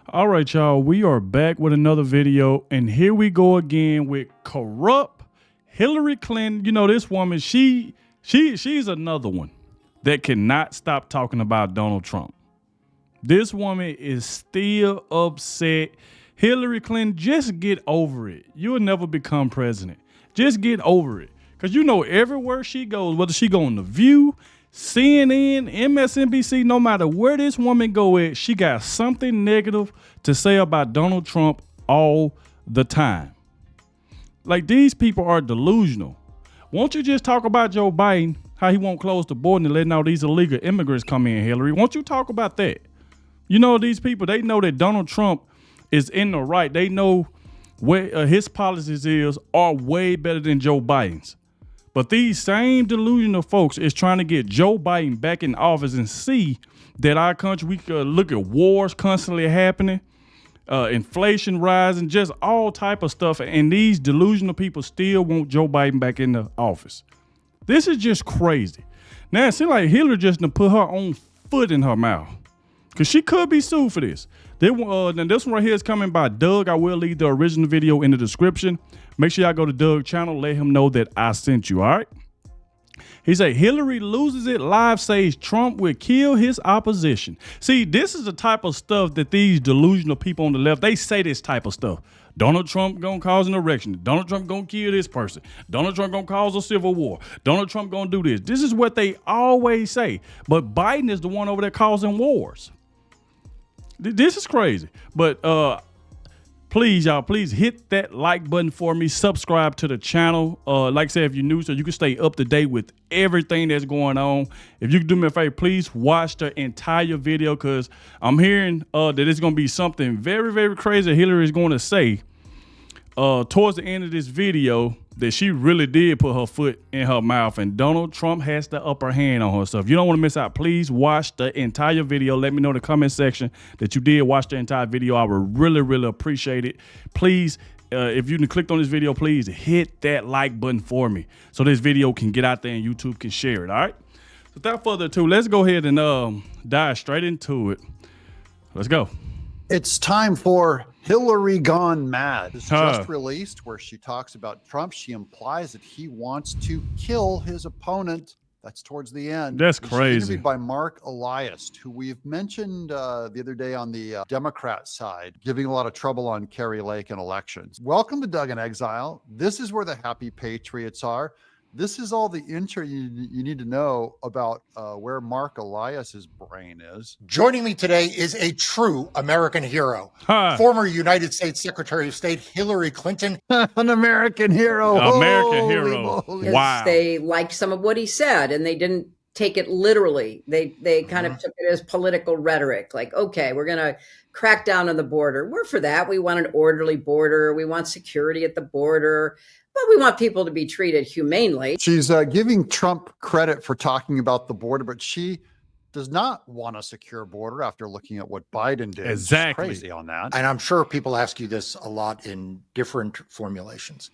All right, y'all, we are back with another video, and here we go again with corrupt Hillary Clinton. You know, this woman, she's another one that cannot stop talking about Donald Trump. This woman is still upset. Hillary Clinton, just get over it. You'll never become president. Just get over it. Because you know, everywhere she goes, whether she go on The View, CNN, MSNBC, no matter where this woman go at, she got something negative to say about Donald Trump all the time. Like, these people are delusional. Won't you just talk about Joe Biden, how he won't close the border and letting all these illegal immigrants come in, Hillary? Won't you talk about that? You know, these people, they know that Donald Trump is in the right. They know where his policies are way better than Joe Biden's. But these same delusional folks is trying to get Joe Biden back in office and see that our country, we could look at wars constantly happening, inflation rising, just all type of stuff. And these delusional people still want Joe Biden back in the office. This is just crazy. Now, it seems like Hillary just done put her own foot in her mouth, because she could be sued for this. Now this one right here is coming by Doug. I will leave the original video in the description. Make sure y'all go to Doug's channel. Let him know that I sent you, all right? He said, Hillary loses it live, says Trump will kill his opposition. See, this is the type of stuff that these delusional people on the left, they say this type of stuff. Donald Trump gonna cause an erection. Donald Trump gonna kill this person. Donald Trump gonna cause a civil war. Donald Trump gonna do this. This is what they always say. But Biden is the one over there causing wars. This is crazy. But please, y'all, please hit that like button for me. Subscribe to the channel. Like I said, if you're new, so you can stay up to date with everything that's going on. If you can do me a favor, please watch the entire video, because I'm hearing that it's going to be something very, very crazy Hillary is going to say towards the end of this video, that she really did put her foot in her mouth and Donald Trump has the upper hand on her. So if you don't want to miss out, please watch the entire video. Let me know in the comment section that you did watch the entire video. I would really, really appreciate it. Please, if you clicked on this video, please hit that like button for me so this video can get out there and YouTube can share it, all right? So without further ado, let's go ahead and dive straight into it. Let's go. It's time for Hillary Gone Mad. It's just released, where she talks about Trump. She implies that he wants to kill his opponent. That's towards the end. That's crazy. She's interviewed by Mark Elias, who we've mentioned the other day on the Democrat side, giving a lot of trouble on Kerry Lake and elections. Welcome to Doug in Exile. This is where the happy patriots are. This is all the intro you need to know about where Mark Elias's brain is. Joining me today is a true American hero, former United States Secretary of State Hillary Clinton. An American hero. American hero. Wow. They liked some of what he said, and they didn't take it literally. They kind of took it as political rhetoric, like, okay, we're going to crack down on the border. We're for that. We want an orderly border. We want security at the border. But we want people to be treated humanely. She's giving Trump credit for talking about the border, but she does not want a secure border after looking at what Biden did. Exactly. She's crazy on that. And I'm sure people ask you this a lot in different formulations,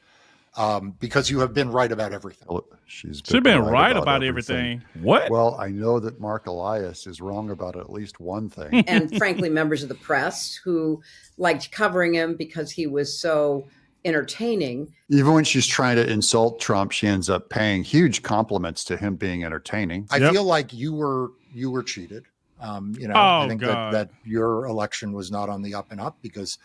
because you have been right about everything. She's been right about everything. What? Well, I know that Mark Elias is wrong about at least one thing. And frankly, members of the press who liked covering him because he was so entertaining. Even when she's trying to insult Trump, she ends up paying huge compliments to him being entertaining. I feel like you were cheated. I think that your election was not on the up and up because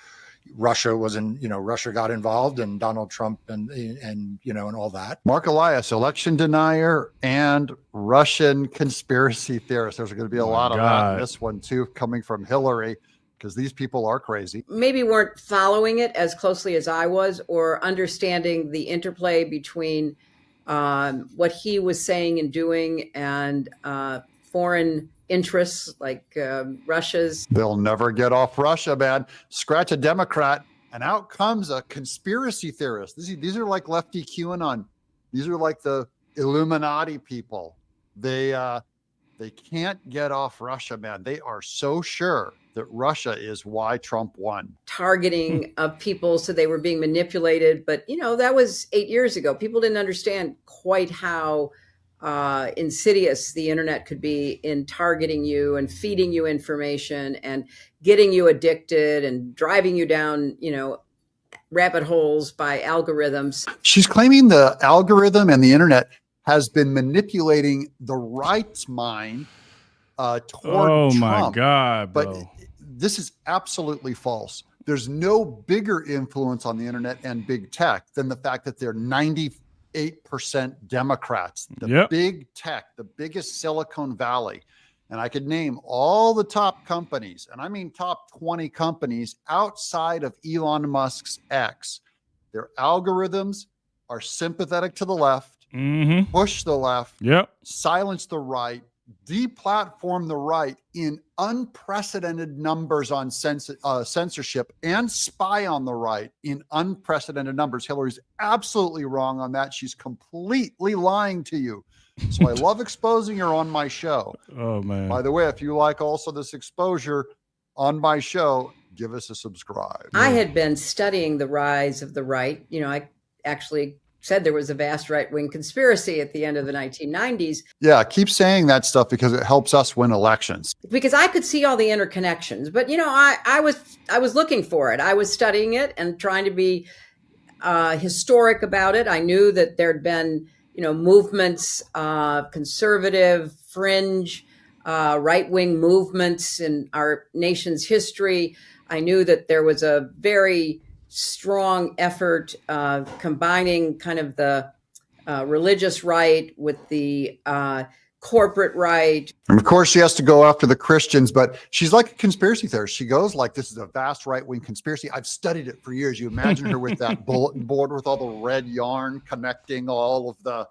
Russia Russia got involved, and Donald Trump and all that. Mark Elias, election denier and Russian conspiracy theorist. There's going to be a lot of that in this one too, coming from Hillary, because these people are crazy. Maybe weren't following it as closely as I was, or understanding the interplay between what he was saying and doing and foreign interests like Russia's. They'll never get off Russia, man. Scratch a Democrat and out comes a conspiracy theorist. These are like lefty QAnon. These are like the Illuminati people. They can't get off Russia, man. They are so sure that Russia is why Trump won. Targeting of people, so they were being manipulated. But, that was 8 years ago. People didn't understand quite how insidious the internet could be in targeting you and feeding you information and getting you addicted and driving you down, rabbit holes by algorithms. She's claiming the algorithm and the internet has been manipulating the right's mind toward Trump. My God, bro. But this is absolutely false. There's no bigger influence on the internet and big tech than the fact that they're 98% Democrats. The big tech, the biggest Silicon Valley. And I could name all the top companies, and I mean top 20 companies outside of Elon Musk's X. Their algorithms are sympathetic to the left, push the left, silence the right, deplatform the right in unprecedented numbers on censorship, and spy on the right in unprecedented numbers. Hillary's absolutely wrong on that. She's completely lying to you. So I love exposing her on my show. Oh, man. By the way, if you like also this exposure on my show, give us a subscribe. I had been studying the rise of the right. I actually said there was a vast right-wing conspiracy at the end of the 1990s. Yeah, keep saying that stuff because it helps us win elections. Because I could see all the interconnections. But, I was looking for it. I was studying it and trying to be historic about it. I knew that there'd been movements, conservative, fringe, right-wing movements in our nation's history. I knew that there was a very strong effort combining kind of the religious right with the corporate right. And of course, she has to go after the Christians, but she's like a conspiracy theorist. She goes like, this is a vast right-wing conspiracy. I've studied it for years. You imagine her with that bulletin board with all the red yarn connecting all of the,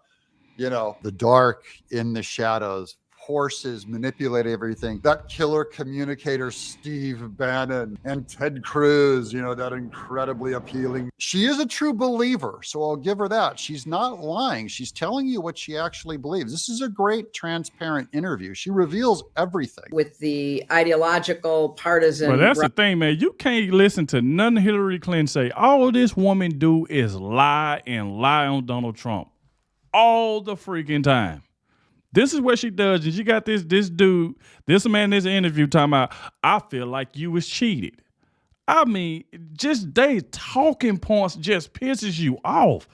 the dark in the shadows. Horses manipulate everything. That killer communicator, Steve Bannon, and Ted Cruz, that incredibly appealing. She is a true believer, so I'll give her that. She's not lying. She's telling you what she actually believes. This is a great, transparent interview. She reveals everything. With the ideological, partisan... But that's the thing, man. You can't listen to none Hillary Clinton say. All this woman do is lie and lie on Donald Trump all the freaking time. This is what she does. And she got this dude, this man in this interview talking about, I feel like you was cheated. I mean, just they talking points just pisses you off.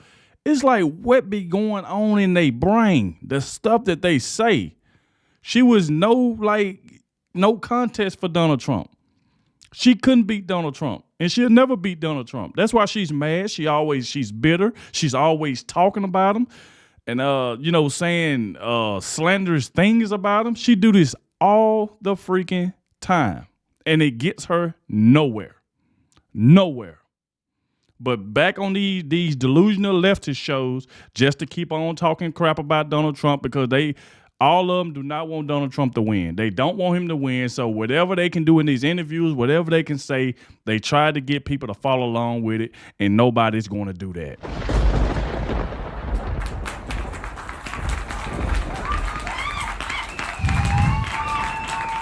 It's like what be going on in their brain, the stuff that they say. She was no contest for Donald Trump. She couldn't beat Donald Trump, and she'll never beat Donald Trump. That's why she's mad. She's bitter. She's always talking about him. And, saying slanderous things about him. She do this all the freaking time. And it gets her nowhere. Nowhere. But back on these delusional leftist shows, just to keep on talking crap about Donald Trump, because all of them do not want Donald Trump to win. They don't want him to win. So whatever they can do in these interviews, whatever they can say, they try to get people to follow along with it. And nobody's going to do that.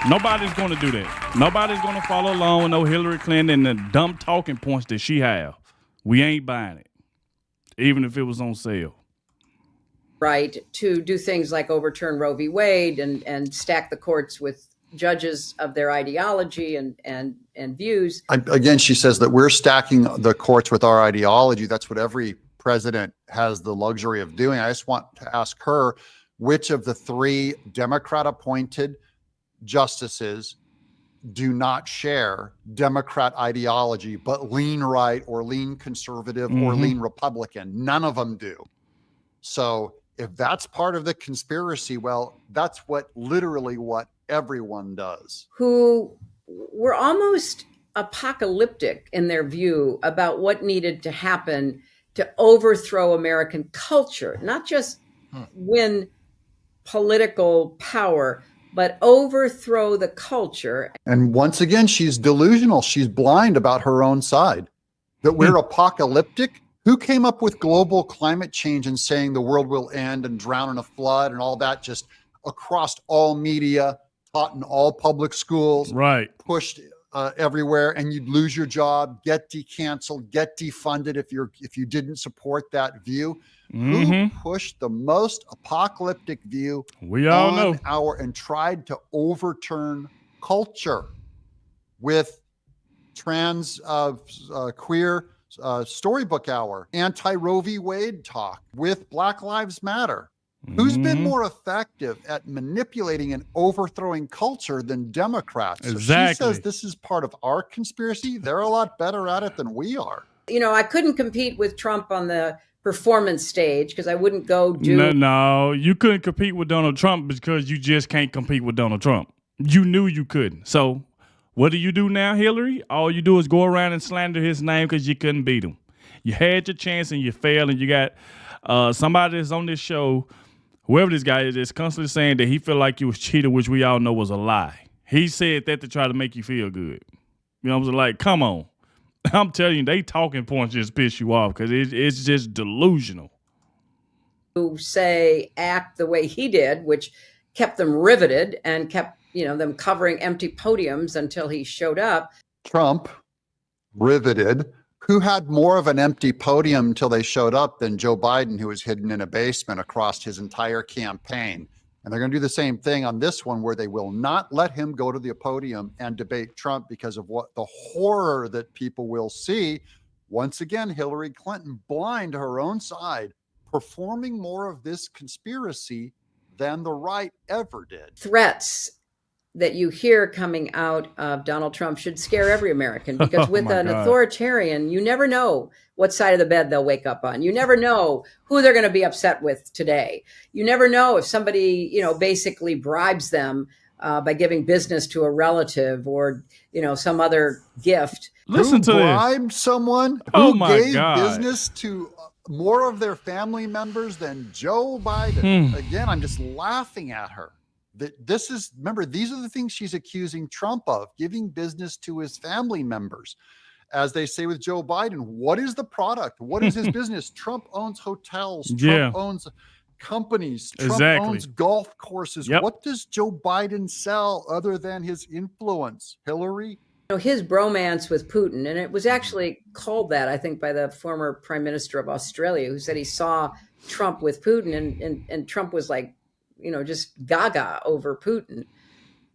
Nobody's going to do that. Nobody's going to follow along with no Hillary Clinton and the dumb talking points that she have. We ain't buying it, even if it was on sale. Right, to do things like overturn Roe v. Wade and stack the courts with judges of their ideology and views. Again, she says that we're stacking the courts with our ideology. That's what every president has the luxury of doing. I just want to ask her, which of the 3 Democrat-appointed justices do not share Democrat ideology, but lean right or lean conservative or lean Republican? None of them do. So if that's part of the conspiracy, well, that's literally what everyone does. Who were almost apocalyptic in their view about what needed to happen to overthrow American culture, not just win political power, but overthrow the culture. And once again, she's delusional. She's blind about her own side. That we're apocalyptic. Who came up with global climate change and saying the world will end and drown in a flood and all that, just across all media, taught in all public schools, right? Pushed everywhere, and you'd lose your job, get decanceled, get defunded if you didn't support that view. Who pushed the most apocalyptic view we all know and tried to overturn culture with trans queer storybook hour, anti-Roe v. Wade talk, with Black Lives Matter? Who's been more effective at manipulating and overthrowing culture than Democrats? So exactly. She says this is part of our conspiracy. They're a lot better at it than we are. You know, I couldn't compete with Trump on the performance stage because I wouldn't go do. No, you couldn't compete with Donald Trump because you just can't compete with Donald Trump. You knew you couldn't. So what do you do now, Hillary? All you do is go around and slander his name because you couldn't beat him. You had your chance and you failed, and you got somebody that's on this show, whoever this guy is constantly saying that he feel like you was cheated, which we all know was a lie. He said that to try to make you feel good. You know what I'm saying? Like, come on. I'm telling you, they talking points just piss you off because it's just delusional. To say, act the way he did, which kept them riveted and kept, them covering empty podiums until he showed up. Trump, riveted. Who had more of an empty podium until they showed up than Joe Biden, who was hidden in a basement across his entire campaign? And they're going to do the same thing on this one, where they will not let him go to the podium and debate Trump because of what the horror that people will see. Once again, Hillary Clinton, blind to her own side, performing more of this conspiracy than the right ever did. Threats that you hear coming out of Donald Trump should scare every American, because with an authoritarian, you never know what side of the bed they'll wake up on. You never know who they're going to be upset with today. You never know if somebody, basically bribes them by giving business to a relative or, some other gift. Listen to this. Who bribed someone who gave business to more of their family members than Joe Biden? Again, I'm just laughing at her. Remember, these are the things she's accusing Trump of, giving business to his family members. As they say with Joe Biden, what is the product? What is his business? Trump owns hotels. Trump owns companies. Trump owns golf courses. Yep. What does Joe Biden sell other than his influence? Hillary? His bromance with Putin, and it was actually called that, I think, by the former Prime Minister of Australia, who said he saw Trump with Putin, and Trump was like, just gaga over Putin,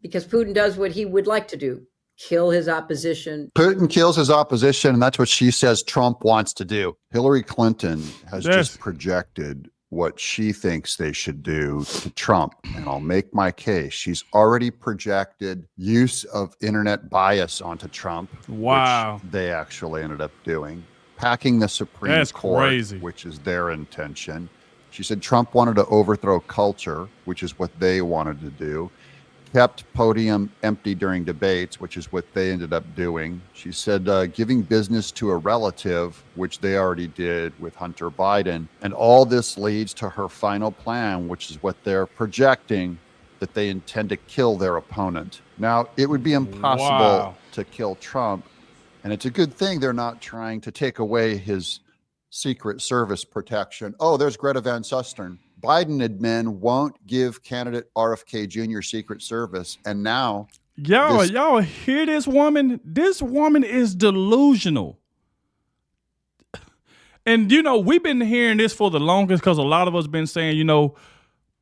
because Putin does what he would like to do, kill his opposition. Putin kills his opposition, and that's what she says Trump wants to do. Hillary Clinton has just projected what she thinks they should do to Trump, and I'll make my case. She's already projected use of internet bias onto Trump, which they actually ended up doing, packing the Supreme Court, which is their intention. She said Trump wanted to overthrow culture, which is what they wanted to do. Kept podium empty during debates, which is what they ended up doing. She said giving business to a relative, which they already did with Hunter Biden. And all this leads to her final plan, which is what they're projecting, that they intend to kill their opponent. Now, it would be impossible to kill Trump. And it's a good thing they're not trying to take away his Secret Service protection. Oh, there's Greta Van Susteren. Biden admin won't give candidate RFK Jr. Secret Service. And now y'all hear this woman? This woman is delusional. And we've been hearing this for the longest, because a lot of us been saying,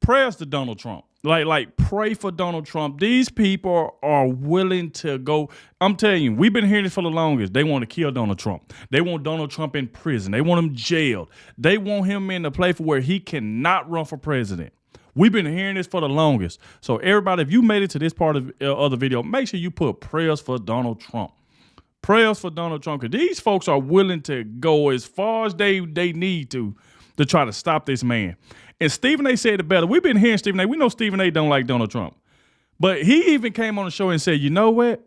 prayers to Donald Trump. Like pray for Donald Trump. These people are willing to go. I'm telling you, we've been hearing this for the longest. They want to kill Donald Trump. They want Donald Trump in prison. They want him jailed. They want him in a place where he cannot run for president. We've been hearing this for the longest. So everybody, if you made it to this part of the video, make sure you put prayers for Donald Trump. Prayers for Donald Trump, because these folks are willing to go as far as they need to try to stop this man. And Stephen A. said it better. We've been hearing Stephen A. We know Stephen A. don't like Donald Trump. But he even came on the show and said, you know what?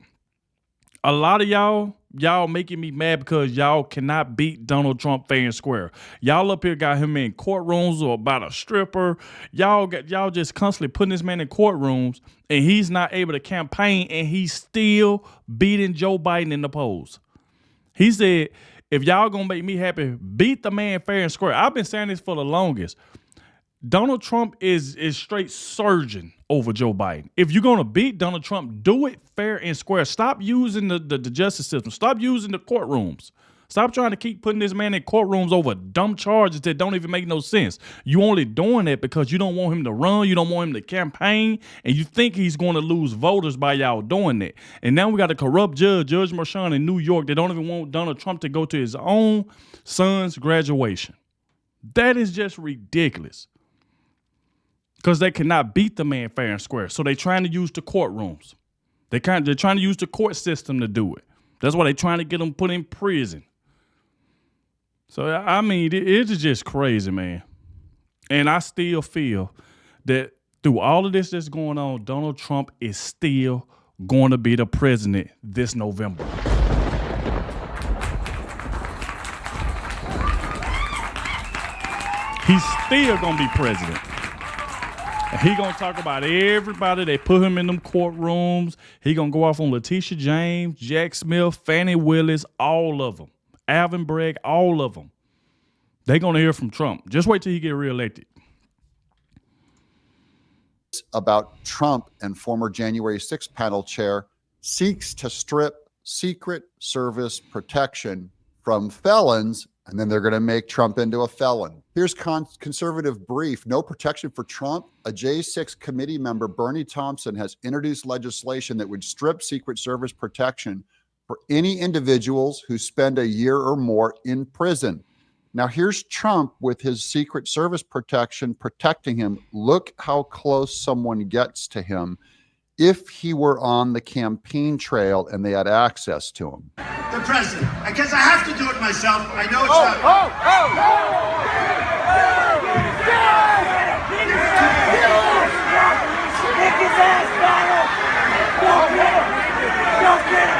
A lot of y'all making me mad because y'all cannot beat Donald Trump fair and square. Y'all up here got him in courtrooms or about a stripper. Y'all just constantly putting this man in courtrooms, and he's not able to campaign, and he's still beating Joe Biden in the polls. He said, if y'all gonna make me happy, beat the man fair and square. I've been saying this for the longest. Donald Trump is straight surging over Joe Biden. If you're going to beat Donald Trump, do it fair and square. Stop using the justice system. Stop using the courtrooms. Stop trying to keep putting this man in courtrooms over dumb charges that don't even make no sense. You only doing that because you don't want him to run, you don't want him to campaign, and you think he's going to lose voters by y'all doing that. And now we got a corrupt judge, Judge Merchan in New York, that don't even want Donald Trump to go to his own son's graduation. That is just ridiculous. Because they cannot beat the man fair and square. So they're trying to use the courtrooms. They're trying to use the court system to do it. That's why they're trying to get him put in prison. So, I mean, it's just crazy, man. And I still feel that through all of this that's going on, Donald Trump is still going to be the president this November. He's still going to be president. And he going to talk about everybody that put him in them courtrooms. He going to go off on Letitia James, Jack Smith, Fannie Willis, all of them. Alvin Bragg, all of them. They're going to hear from Trump. Just wait till he get reelected. About Trump and former January 6th panel chair seeks to strip Secret Service protection from felons, and then they're going to make Trump into a felon. Here's conservative brief. No protection for Trump. A J6 committee member, Bernie Thompson, has introduced legislation that would strip Secret Service protection for any individuals who spend a year or more in prison. Now, here's Trump with his Secret Service protection protecting him. Look how close someone gets to him if he were on the campaign trail and they had access to him. The president. I guess I have to do it myself. I know it's not. Kick his ass, Donald! Don't get him! Don't get him!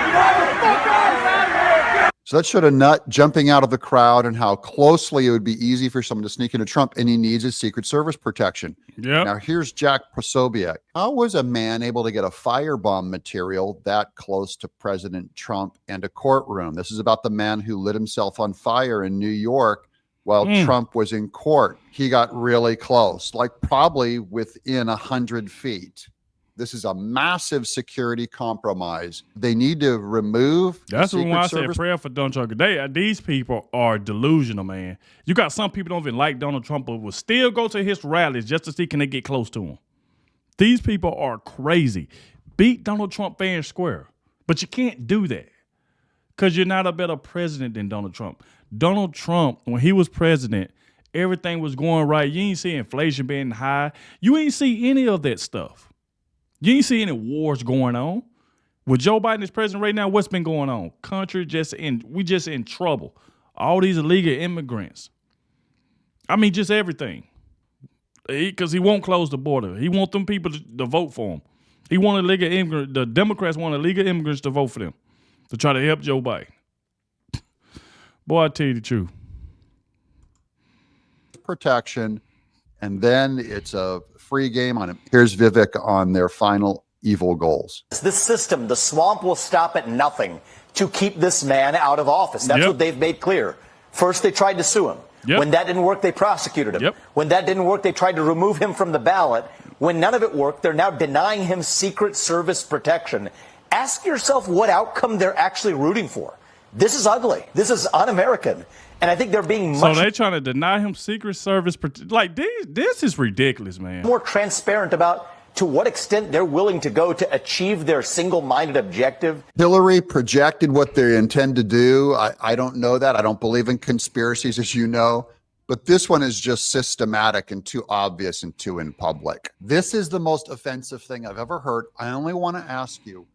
So that showed a nut jumping out of the crowd and how closely it would be easy for someone to sneak into Trump, and he needs his Secret Service protection. Yep. Now, here's Jack Posobiec. How was a man able to get a firebomb material that close to President Trump and a courtroom? This is about the man who lit himself on fire in New York while Trump was in court. He got really close, like probably within 100 feet. This is a massive security compromise. They need to remove. That's when I say prayer for Donald Trump. These people are delusional, man. You got some people don't even like Donald Trump, but will still go to his rallies just to see can they get close to him. These people are crazy. Beat Donald Trump fair and square, but you can't do that because you're not a better president than Donald Trump. Donald Trump, when he was president, everything was going right. You ain't see inflation being high. You ain't see any of that stuff. You ain't see any wars going on. With Joe Biden as president right now, what's been going on? Country we just in trouble. All these illegal immigrants. I mean, just everything. Because he won't close the border. He want them people to vote for him. He want illegal immigrants. The Democrats want illegal immigrants to vote for them to try to help Joe Biden. Boy, I tell you the truth. Protection, and then it's a free game on it. Here's Vivek on their final evil goals. This system, the swamp, will stop at nothing to keep this man out of office. That's what they've made clear. First, they tried to sue him. When that didn't work, they prosecuted him. When that didn't work, they tried to remove him from the ballot. When none of it worked, they're now denying him Secret Service protection. Ask yourself what outcome they're actually rooting for. This is ugly. This is un-American. And I think they're being much... So they're trying to deny him Secret Service... Like, this is ridiculous, man. ...more transparent about to what extent they're willing to go to achieve their single-minded objective. Hillary projected what they intend to do. I don't know that. I don't believe in conspiracies, as you know. But this one is just systematic and too obvious and too in public. This is the most offensive thing I've ever heard. I only want to ask you,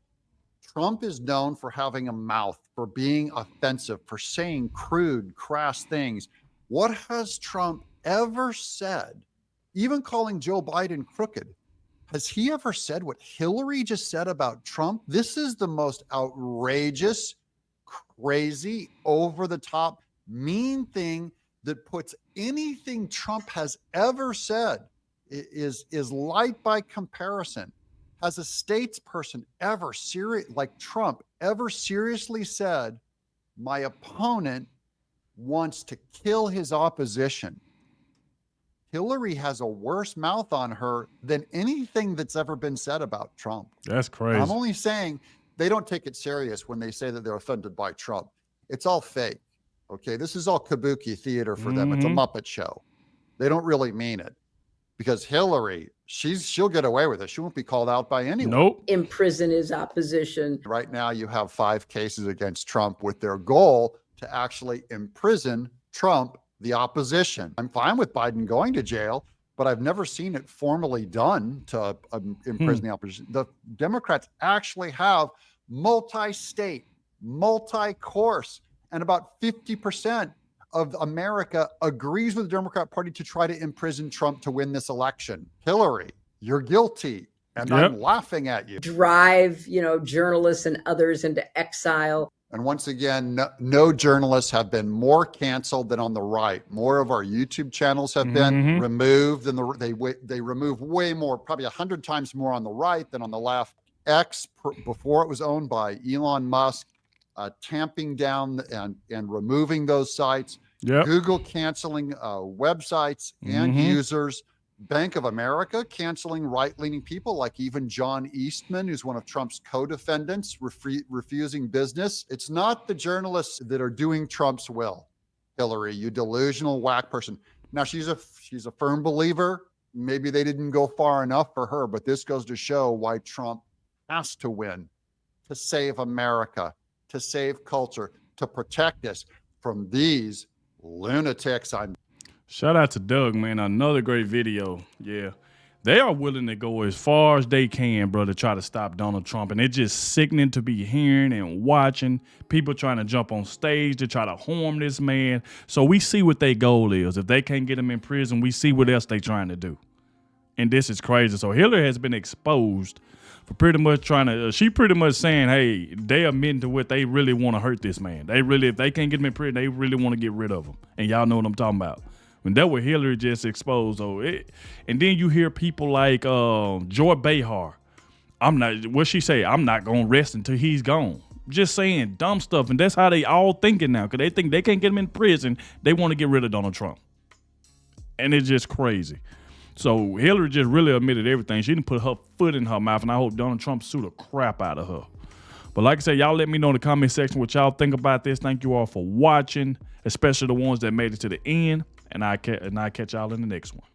Trump is known for having a mouth, for being offensive, for saying crude, crass things. What has Trump ever said, even calling Joe Biden crooked? Has he ever said what Hillary just said about Trump? This is the most outrageous, crazy, over-the-top, mean thing that puts anything Trump has ever said is light by comparison. Has a statesperson ever like Trump ever seriously said, my opponent wants to kill his opposition? Hillary has a worse mouth on her than anything that's ever been said about Trump. That's crazy. I'm only saying they don't take it serious when they say that they're offended by Trump. It's all fake. Okay. This is all kabuki theater for them. It's a Muppet show. They don't really mean it, because Hillary, she'll get away with it. She won't be called out by anyone. Nope. Imprison his opposition. Right now you have 5 cases against Trump with their goal to actually imprison Trump, the opposition. I'm fine with Biden going to jail, but I've never seen it formally done to imprison the opposition. The Democrats actually have multi-state, multi-course, and about 50% of America agrees with the Democrat Party to try to imprison Trump to win this election. Hillary, you're guilty, and I'm laughing at you. Drive, journalists and others into exile. And once again, no journalists have been more canceled than on the right. More of our YouTube channels have been removed, and they remove way more, probably 100 times more on the right than on the left. X, before it was owned by Elon Musk, tamping down and removing those sites. Google canceling websites and users. Bank of America canceling right-leaning people like even John Eastman, who's one of Trump's co-defendants, refusing business. It's not the journalists that are doing Trump's will. Hillary, you delusional whack person. Now she's a firm believer. Maybe they didn't go far enough for her, but this goes to show why Trump has to win, to save America, to save culture, to protect us from these lunatics. Shout out to Doug, man. Another great video. Yeah. They are willing to go as far as they can, bro, to try to stop Donald Trump. And it's just sickening to be hearing and watching people trying to jump on stage to try to harm this man. So we see what their goal is. If they can't get him in prison, we see what else they're trying to do. And this is crazy. So Hillary has been exposed for pretty much trying to, she pretty much saying, hey, they admitting to what they really want to hurt this man. They really, if they can't get him in prison, they really want to get rid of him. And y'all know what I'm talking about. When that was Hillary just exposed. And then you hear people like Joy Behar. What she say? I'm not going to rest until he's gone. Just saying dumb stuff. And that's how they all thinking now. Because they think they can't get him in prison. They want to get rid of Donald Trump. And it's just crazy. So Hillary just really admitted everything. She didn't put her foot in her mouth, and I hope Donald Trump sue the crap out of her. But like I said, y'all let me know in the comment section what y'all think about this. Thank you all for watching, especially the ones that made it to the end, and I catch y'all in the next one.